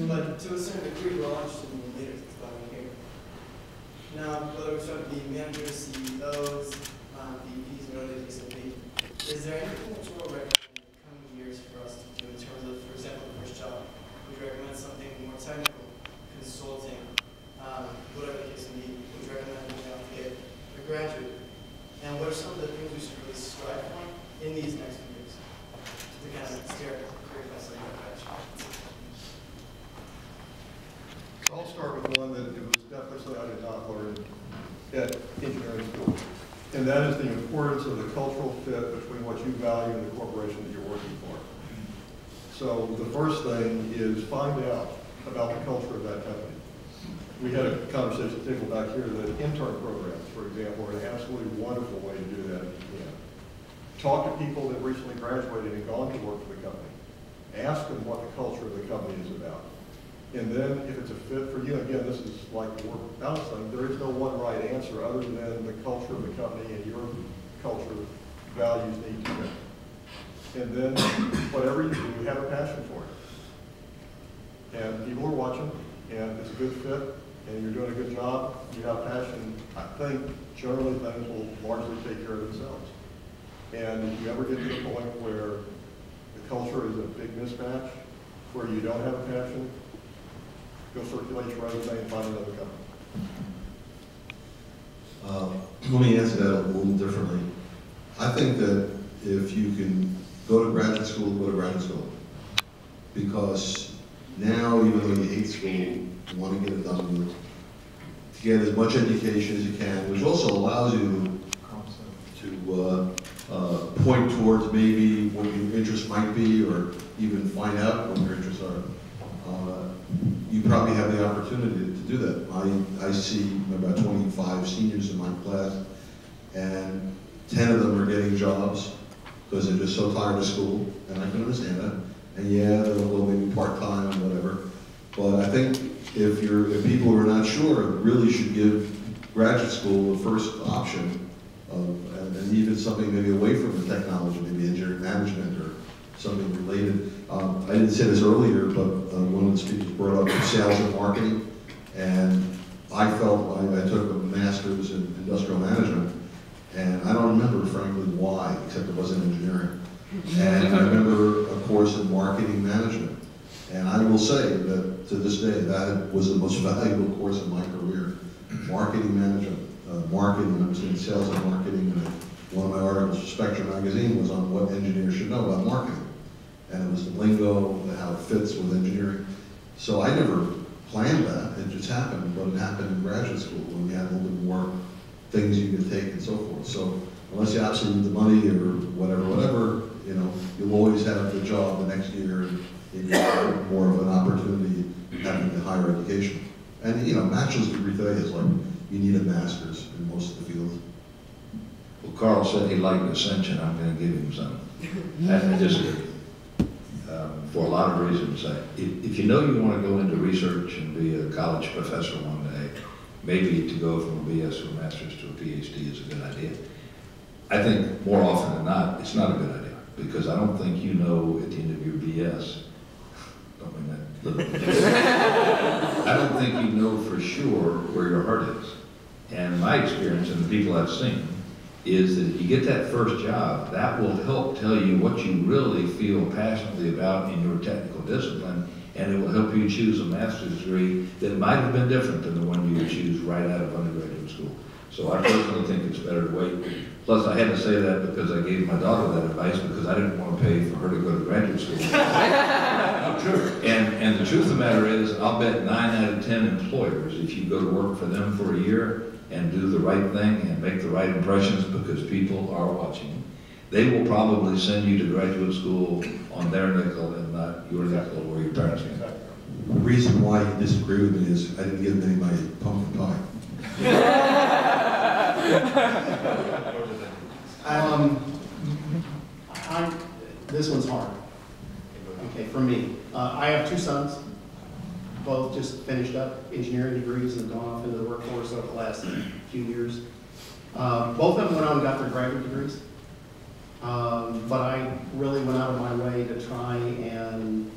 But to a certain degree, we're all interested in the leaders that's going here. Now, whether we're trying to be managers, CEOs, VPs, whatever the case may be, is there anything that you will recommend in the coming years for us to do in terms of, for example, the first job? Would you recommend something more technical, consulting, whatever the case may be? Would you recommend moving out to get a graduate? And what are some of the things we should really strive for in these next few years to kind of steer a career path in that direction? I'll start with one that it was definitely something I did not learn at engineering school. And that is the importance of the cultural fit between what you value and the corporation that you're working for. So the first thing is find out about the culture of that company. We had a conversation at the table back here that intern programs, for example, are an absolutely wonderful way to do that if you can. Talk to people that recently graduated and gone to work for the company. Ask them what the culture of the company is about. And then if it's a fit for you, again, this is like work balance thing, there is no one right answer other than the culture of the company and your culture values need to fit. And then whatever you do, have a passion for it. And people are watching, and it's a good fit, and you're doing a good job, you have passion, I think generally things will largely take care of themselves. And if you ever get to the point where the culture is a big mismatch, where you don't have a passion, go circulate your resume and find another company. Let me answer that a little differently. I think that if you can go to graduate school, go to graduate school. Because now, even though you hate school, you want to get it done with, to get as much education as you can, which also allows you to point towards maybe what your interests might be, or even find out what your interests are. You probably have the opportunity to do that. I see about 25 seniors in my class, and 10 of them are getting jobs because they're just so tired of school, and I can understand that. And yeah, they'll go maybe part-time or whatever. But I think if people are not sure, really should give graduate school the first option, and even something maybe away from the technology, maybe engineering management or something related. I didn't say this earlier, but one of the speakers brought up sales and marketing, and I felt I took a master's in industrial management, and I don't remember, frankly, why, except it wasn't engineering. And I remember a course in marketing management, and I will say that to this day, that was the most valuable course in my career. Marketing management, marketing, understanding sales and marketing, and one of my articles for Spectrum magazine was on what engineers should know about marketing. And it was the lingo, how it fits with engineering. So I never planned that, it just happened, but it happened in graduate school when we had a little bit more things you could take and so forth. So unless you absolutely need the money or whatever, you know, you'll always have the job the next year, and you have more of an opportunity having the higher education. And you know, bachelor's degree today is like, you need a master's in most of the fields. Well, Carl said he liked Ascension. I'm going to give him some. I disagree. For a lot of reasons. If you know you want to go into research and be a college professor one day, maybe to go from a BS to a master's to a PhD is a good idea. I think more often than not, it's not a good idea, because I don't think you know at the end of your BS, don't mean that literally. I don't think you know for sure where your heart is. And my experience and the people I've seen is that if you get that first job, that will help tell you what you really feel passionately about in your technical discipline, and it will help you choose a master's degree that might have been different than the one you would choose right out of undergraduate school. So I personally think it's better to wait. Plus, I had to say that because I gave my daughter that advice, because I didn't want to pay for her to go to graduate school. True. And the truth of the matter is, I'll bet 9 out of 10 employers, if you go to work for them for a year and do the right thing and make the right impressions because people are watching, they will probably send you to graduate school on their nickel and not your nickel or your parents' nickel. The reason why you disagree with me is I didn't give them any of my pumpkin pie. This one's hard. Okay, for me. I have 2 sons. Both just finished up engineering degrees and gone off into the workforce over the last few years. Both of them went on and got their graduate degrees. But I really went out of my way to try and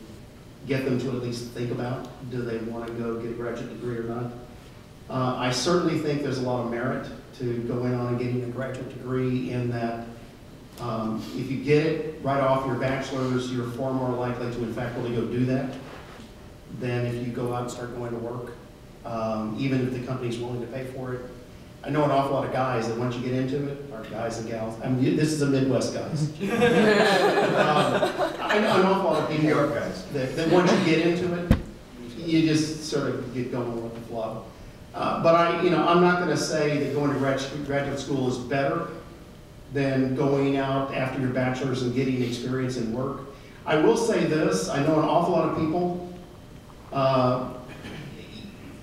get them to at least think about, do they want to go get a graduate degree or not? I certainly think there's a lot of merit to going on and getting a graduate degree in that if you get it right off your bachelor's, you're far more likely to in fact really go do that than if you go out and start going to work, even if the company's willing to pay for it. I know an awful lot of guys that once you get into it, or guys and gals, I mean, this is a Midwest guys. I know an awful lot of people, New York guys, that once you get into it, you just sort of get going with the flow. But I'm not going to say that going to graduate school is better than going out after your bachelor's and getting experience in work. I will say this, I know an awful lot of people,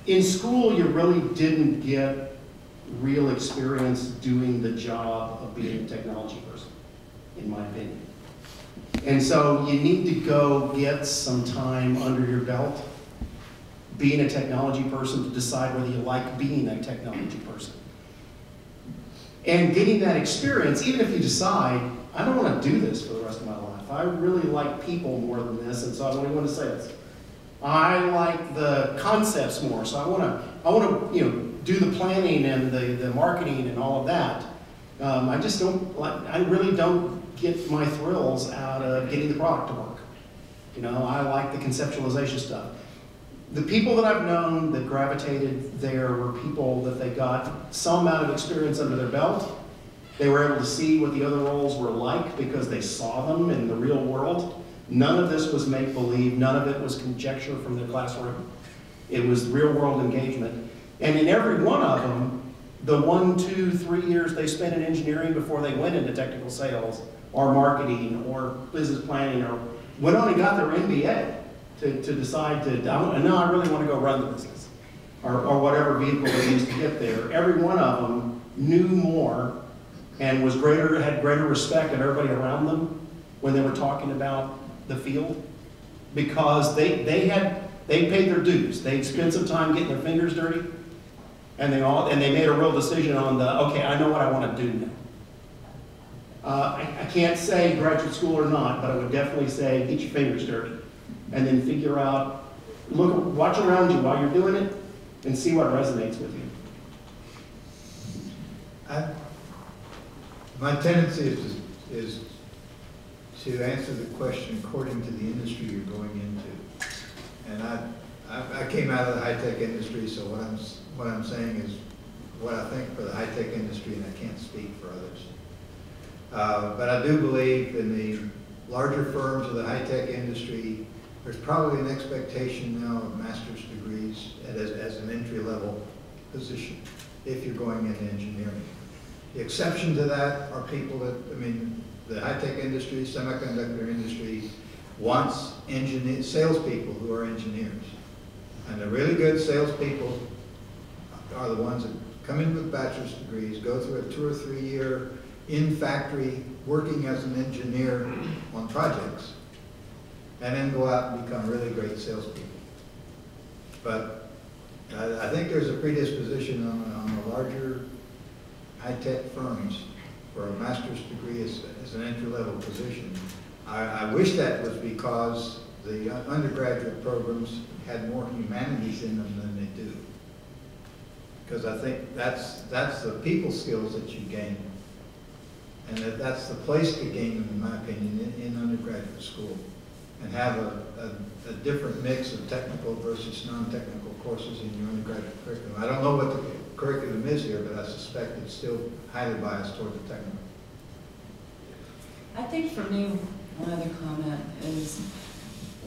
in school you really didn't get real experience doing the job of being a technology person, in my opinion. And so you need to go get some time under your belt being a technology person to decide whether you like being a technology person. And getting that experience, even if you decide, I don't want to do this for the rest of my life. I really like people more than this, and so I only want to say this. I like the concepts more, so I want to do the planning and the marketing and all of that. I really don't get my thrills out of getting the product to work. I like the conceptualization stuff. The people that I've known that gravitated there were people that they got some amount of experience under their belt. They were able to see what the other roles were like because they saw them in the real world. None of this was make-believe. None of it was conjecture from their classroom. It was real-world engagement. And in every one of them, the 1, 2, 3 years they spent in engineering before they went into technical sales or marketing or business planning or went on and got their MBA to decide no, I really want to go run the business or whatever vehicle they used to get there. Every one of them knew more and had greater respect of everybody around them when they were talking about the field because they paid their dues. They'd spent some time getting their fingers dirty, and they made a real decision on okay, I know what I want to do now. I can't say graduate school or not, but I would definitely say get your fingers dirty, and then figure out, watch around you while you're doing it, and see what resonates with you. My tendency is to answer the question according to the industry you're going into. And I came out of the high-tech industry, so what I'm saying is what I think for the high-tech industry, and I can't speak for others. But I do believe in the larger firms of the high-tech industry, there's probably an expectation now of master's degrees as an entry-level position if you're going into engineering. The exception to that are people the high-tech industry, semiconductor industry, wants salespeople who are engineers. And the really good salespeople are the ones that come in with bachelor's degrees, go through a 2 or 3 year in-factory working as an engineer on projects, and then go out and become really great salespeople. But I think there's a predisposition on the larger high-tech firms for a master's degree as an entry-level position. I wish that was because the undergraduate programs had more humanities in them than they do. Because I think that's the people skills that you gain. And that's the place to gain them, in my opinion, in undergraduate school. And have a different mix of technical versus non-technical courses in your undergraduate curriculum. I don't know what the curriculum is here, but I suspect it's still highly biased toward the technical. I think for me, one other comment is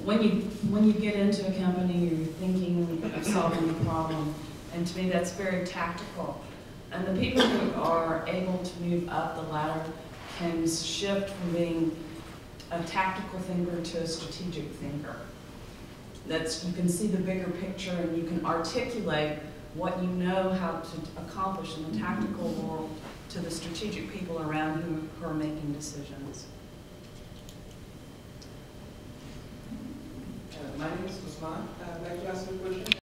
when you get into a company, you're thinking of solving a problem, and to me that's very tactical. And the people who are able to move up the ladder can shift from being a tactical thinker to a strategic thinker. You can see the bigger picture and you can articulate what you know how to accomplish in the tactical world to the strategic people around who are making decisions. My name is Usman. I'd like to ask you a question.